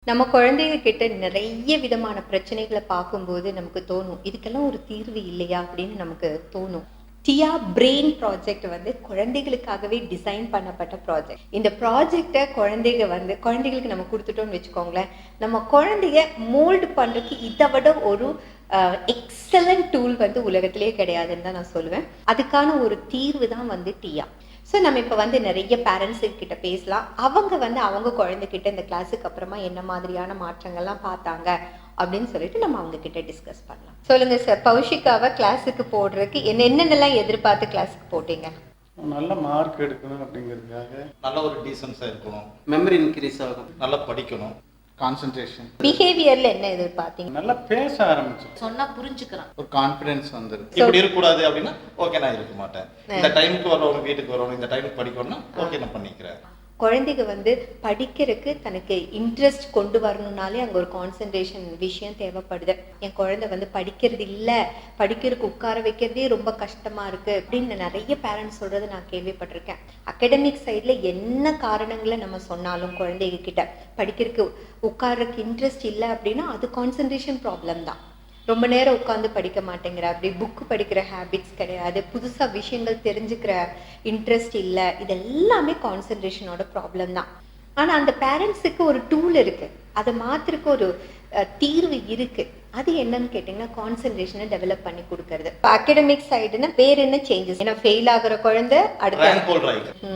நம்ம குழந்தைங்க கிட்ட நிறைய விதமான பிரச்சனைகளை பார்க்கும்போது நமக்கு தோணும், இதுக்கெல்லாம் ஒரு தீர்வு இல்லையா அப்படின்னு நமக்கு தோணும். டியா பிரெயின் ப்ராஜெக்ட் வந்து குழந்தைகளுக்காகவே டிசைன் பண்ணப்பட்ட ப்ராஜெக்ட். இந்த ப்ராஜெக்டை குழந்தைகளுக்கு நம்ம கொடுத்துட்டோம்னு வச்சுக்கோங்களேன், நம்ம குழந்தைய மோல்டு பண்றதுக்கு இதை விட ஒரு எக்ஸலண்ட் டூல் வந்து உலகத்திலே கிடையாதுன்னு தான் நான் சொல்லுவேன். அதுக்கான ஒரு தீர்வு தான் வந்து டியா. ஸோ நம்ம இப்போ வந்து நிறைய பேரண்ட்ஸுக்கிட்ட பேசலாம். அவங்க குழந்தைகிட்ட இந்த கிளாஸுக்கு அப்புறமா என்ன மாதிரியான மாற்றங்கள்லாம் பார்த்தாங்க அப்படின்னு சொல்லிட்டு நம்ம அவங்க கிட்ட டிஸ்கஸ் பண்ணலாம். சொல்லுங்க சார், பௌஷிகாவை கிளாஸுக்கு போடுறதுக்கு என்னென்னலாம் எதிர்பார்த்து கிளாஸுக்கு போட்டீங்க? நல்ல மார்க் எடுக்கணும் அப்படிங்கிறதுக்காக, நல்ல ஒரு டீசன்ஸாக இருக்கணும், மெமரி இன்க்ரீஸ் ஆகும், நல்லா படிக்கணும், கான்சென்ட்ரேஷன், பிஹேவியர்ல என்ன எதிர்பார்த்தீங்க? நல்லா பேச ஆரம்பிச்சோம், சொன்னா புரிஞ்சுக்கிறான், ஒரு கான்ஃபிடன்ஸ் வந்துருக்கு. இப்படி இருக்கக்கூடாது அப்படின்னா ஓகே நான் இருக்க மாட்டேன், இந்த டைமுக்கு வரணும், வீட்டுக்கு வரணும், இந்த டைமுக்கு படிக்கணும்னா ஓகே நான் பண்ணிக்கிறேன். குழந்தைங்க வந்து படிக்கிறதுக்கு தனக்கு இன்ட்ரெஸ்ட் கொண்டு வரணும்னாலே அங்கே ஒரு கான்சன்ட்ரேஷன் விஷயம் தேவைப்படுது. என் குழந்தை வந்து படிக்கிறது இல்லை, படிக்கிறதுக்கு உட்கார வைக்கிறதே ரொம்ப கஷ்டமா இருக்கு அப்படின்னு நிறைய பேரண்ட்ஸ் சொல்றதை நான் கேள்விப்பட்டிருக்கேன். அகடமிக் சைட்ல என்ன காரணங்களை நம்ம சொன்னாலும் குழந்தைங்க கிட்ட படிக்கிறதுக்கு உட்கார்றதுக்கு இன்ட்ரெஸ்ட் இல்லை அப்படின்னா அது கான்சன்ட்ரேஷன் ப்ராப்ளம் தான். ரொம்ப நேரம் உட்காந்து படிக்க மாட்டேங்கிற, அப்படி புக்கு படிக்கிற ஹேபிட்ஸ் கிடையாது, புதுசாக விஷயங்கள் தெரிஞ்சுக்கிற இன்ட்ரெஸ்ட் இல்லை, இது எல்லாமே கான்சன்ட்ரேஷனோட ப்ராப்ளம் தான். ஆனால் அந்த பேரண்ட்ஸுக்கு ஒரு டூல் இருக்குது, அதை மாத்திரக்கு ஒரு தீர்வு இருக்குது. அது என்னன்னு கேட்டிங்கன்னா கான்சன்ட்ரேஷனை டெவலப் பண்ணி கொடுக்கறது. இப்போ அகடமிக் சைடுன்னா வேற என்ன சேஞ்சஸ்? ஏன்னா ஃபெயில் ஆகிற குழந்தை அடுத்த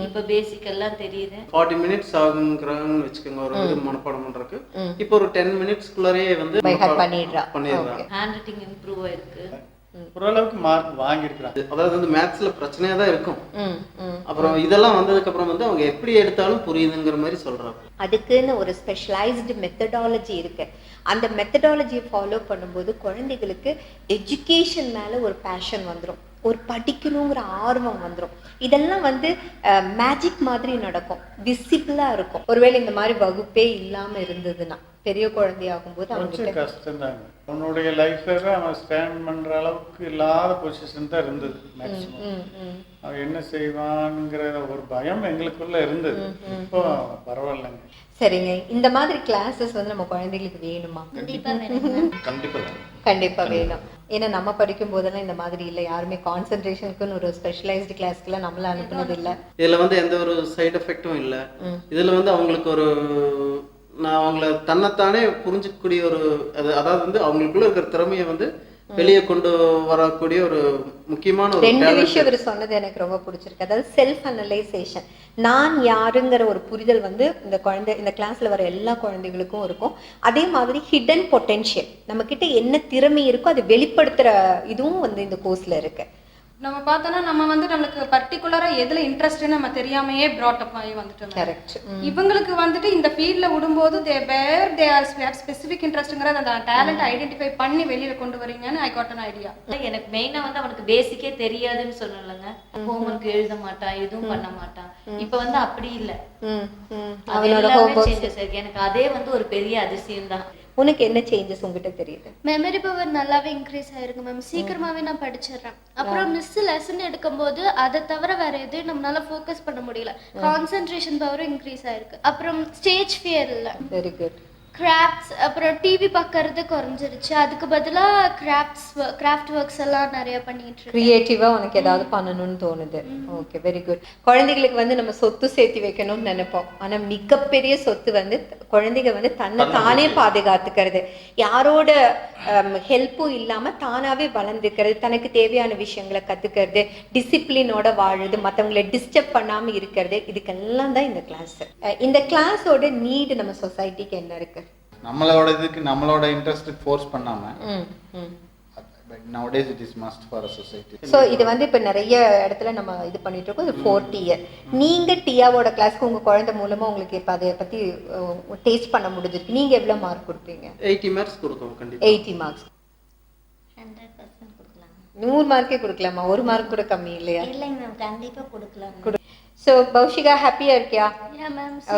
இப்போ பேசிக் எல்லாம் தெரியுது. 40 மினிட்ஸ் ஆகுங்கிறாங்கன்னு வச்சுக்கோங்க ஒரு இது மனப்பாடம் பண்றதுக்கு. இப்போ ஒரு 10 மினிட்ஸ்க்குள்ளரே வந்து பண்ணிடுறான். ஹேண்ட் ரைட்டிங் இம்ப்ரூவ் ஆயிருக்கு, ஓரளவுக்கு மார்க் வாங்கியிருக்கிறாங்க. அதாவது வந்து மேத்ஸ்ல பிரச்சனையா தான் இருக்கும். அப்புறம் இதெல்லாம் வந்ததுக்கு அப்புறம் வந்து அவங்க எப்படி எடுத்தாலும் புரியுதுங்கிற மாதிரி சொல்றாங்க. அதுக்குன்னு ஒரு ஸ்பெஷலைஸ்டு மெத்தடாலஜி இருக்கு. அந்த மெத்தடாலஜியை ஃபாலோ பண்ணும்போது குழந்தைகளுக்கு எஜுகேஷன் மேல ஒரு பேஷன் வந்துடும், ஒரு படிக்கணுங்கிற ஆர்வம் வந்துடும். இதெல்லாம் வந்து மேஜிக் மாதிரி நடக்கும், விசிபிளா இருக்கும். ஒருவேளை இந்த மாதிரி வகுப்பே இல்லாம இருந்ததுன்னா பெரிய குழந்தையாகும் போது கொஞ்சம் கஷ்டம் தாங்க. அவனுடைய லைஃப்ல அவன் ஸ்டாண்ட் பண்ற அளவுக்கு இல்லாத பொசிஷன் தான் இருந்தது. மேக்ஸிமம் அவன் என்ன செய்வான்ங்கிற ஒரு பயம் எங்களுக்குள்ள இருந்தது. இப்போ பரவாயில்லைங்க. சரிங்க, இந்த மாதிரி கிளாஸஸ் வந்து நம்ம குழந்தைகளுக்கு வேணுமா? கண்டிப்பா வேணும். ஏன்னா நம்ம படிக்கும் போதெல்லாம் இந்த மாதிரி இல்லை, யாருமே கான்சென்ட்ரேஷனுக்குன்னு ஒரு ஸ்பெஷலைஸ்டு கிளாஸ்க்குலாம் நம்மள அனுப்புனது இல்லை. இதுல வந்து எந்த ஒரு சைடு எஃபெக்டும் இல்லை. இதுல வந்து அவங்களுக்கு ஒரு நான் அவங்கள தன்னைத்தானே புரிஞ்சிக்கக்கூடிய ஒரு அதாவது வந்து அவங்களுக்குள்ள இருக்கிற திறமையை வந்து வெளியே கொண்டு வரக்கூடிய ஒரு முக்கியமான ஒரு ரெண்டு விஷயம் இவர் சொன்னது எனக்கு ரொம்ப பிடிச்சிருக்கு. அதாவது செல்ஃப் அனலைசேஷன், நான் யாருங்கிற ஒரு புரிதல் வந்து இந்த கிளாஸ்ல வர எல்லா குழந்தைகளுக்கும் இருக்கும். அதே மாதிரி ஹிடன் பொட்டென்ஷியல், நம்ம கிட்ட என்ன திறமை இருக்கோ அதை வெளிப்படுத்துற இதுவும் வந்து இந்த கோர்ஸ்ல இருக்கு. நம்ம பார்த்தோன்னா நம்ம வந்து நம்மளுக்கு பர்டிகுலரா எதுல இன்ட்ரெஸ்ட்னு நம்ம தெரியாமையே ப்ராட்டப் ஆகி வந்துட்டோம். கரெக்ட். இவங்களுக்கு வந்துட்டு இந்த ஃபீல்ட்ல விடும்போது தே ஆர் ஸ்பெசிஃபிக் இன்ட்ரெஸ்ட்ங்கறத அந்த டேலண்ட் ஐடென்டிஃபை பண்ணி வெளியில கொண்டு வரீங்கன்னு ஐ காட் an ஐடியா. எனக்கு மெயினா வந்து அவனுக்கு பேசிக்கே தெரியாதுன்னு சொல்லலங்க. ஹோம்வொர்க் எழுத மாட்டான், எதுவும் பண்ண மாட்டான். இப்ப வந்து அப்படி இல்ல, அவனோட சேஞ்சஸ் இருக்கு. எனக்கு அதே வந்து ஒரு பெரிய அதிசயம் தான். உனக்கு என்ன சேஞ்சஸ் உங்ககிட்ட தெரியுது? மெமரி பவர் நல்லாவே இன்க்ரீஸ் ஆயிருக்கு மேம். சீக்கிரமாவே நான் படிச்சிடுறேன். அப்புறம் மிஸ் லெசன் எடுக்கும்போது அதை தவிர வேற எதுவும் நம்மளால ஃபோக்கஸ் பண்ண முடியல. கான்சென்ட்ரேஷன் பவரும் இன்க்ரீஸ் ஆயிருக்கு. அப்புறம் ஸ்டேஜ் ஃபியர் இல்ல. Very good. கிராஃப்ட்ஸ், அப்புறம் டிவி பார்க்கறது குறைஞ்சிருச்சு. அதுக்கு பதிலாக கிராஃப்ட் ஒர்க்ஸ் எல்லாம் நிறைய பண்ணிட்டு இருக்கேன். கிரியேட்டிவா உனக்கு ஏதாவது பண்ணணும்னு தோணுது. Okay, very good. குழந்தைகளுக்கு வந்து நம்ம சொத்து சேர்த்து வைக்கணும்னு நினைப்போம். ஆனா மிகப்பெரிய சொத்து வந்து குழந்தைங்க வந்து தன்னை தானே பாதுகாத்துக்கிறது, யாரோட ஹெல்ப்பும் இல்லாம தானாவே வளர்ந்துக்கிறது, தனக்கு தேவையான விஷயங்களை கத்துக்கிறது, டிசிப்ளினோட வாழுது, மற்றவங்களை டிஸ்டர்ப் பண்ணாம இருக்கிறது. இதுக்கெல்லாம் தான் இந்த கிளாஸ். இந்த கிளாஸோட நீடு நம்ம சொசைட்டிக்கு என்ன இருக்கு? நம்மளோட இதுக்கு நம்மளோட இன்ட்ரெஸ்ட் ஃபோர்ஸ் பண்ணாம nowadays it is must for a society. So இது வந்து இப்ப நிறைய இடத்துல நம்ம இது பண்ணிட்டு இருக்கோம். இது 4th இயர். நீங்க டியாவோட கிளாஸ்க்கு உங்க குழந்தை மூலமா உங்களுக்கு இப்ப அதை பத்தி டேஸ்ட் பண்ண முடிஞ்சிருக்கு. நீங்க எவ்வளவு மார்க் கொடுப்பீங்க? 80 மார்க்ஸ் கொடுக்கும். கண்டிப்பா 80 மார்க்ஸ். 100% கொடுக்கலாம். 100 மார்க்கே கொடுக்கலாமா? ஒரு மார்க் கூட கம்மி இல்லையா? இல்லைங்க மேம், கண்டிப்பா கொடுக்கலாம். ஸோ பௌஷிகா ஹாப்பியா இருக்கியா?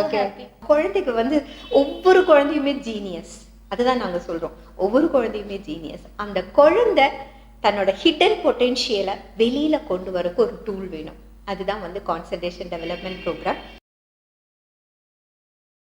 ஓகே. குழந்தைக்கு வந்து ஒவ்வொரு குழந்தையுமே ஜீனியஸ், அதுதான் நாங்க சொல்றோம். ஒவ்வொரு குழந்தையுமே ஜீனியஸ். அந்த குழந்தை தன்னோட ஹிடன் பொட்டென்ஷியலை வெளியில கொண்டு வரக்கு ஒரு டூல் வேணும். அதுதான் வந்து கான்சன்ட்ரேஷன் டெவலப்மெண்ட் ப்ரோக்ராம்.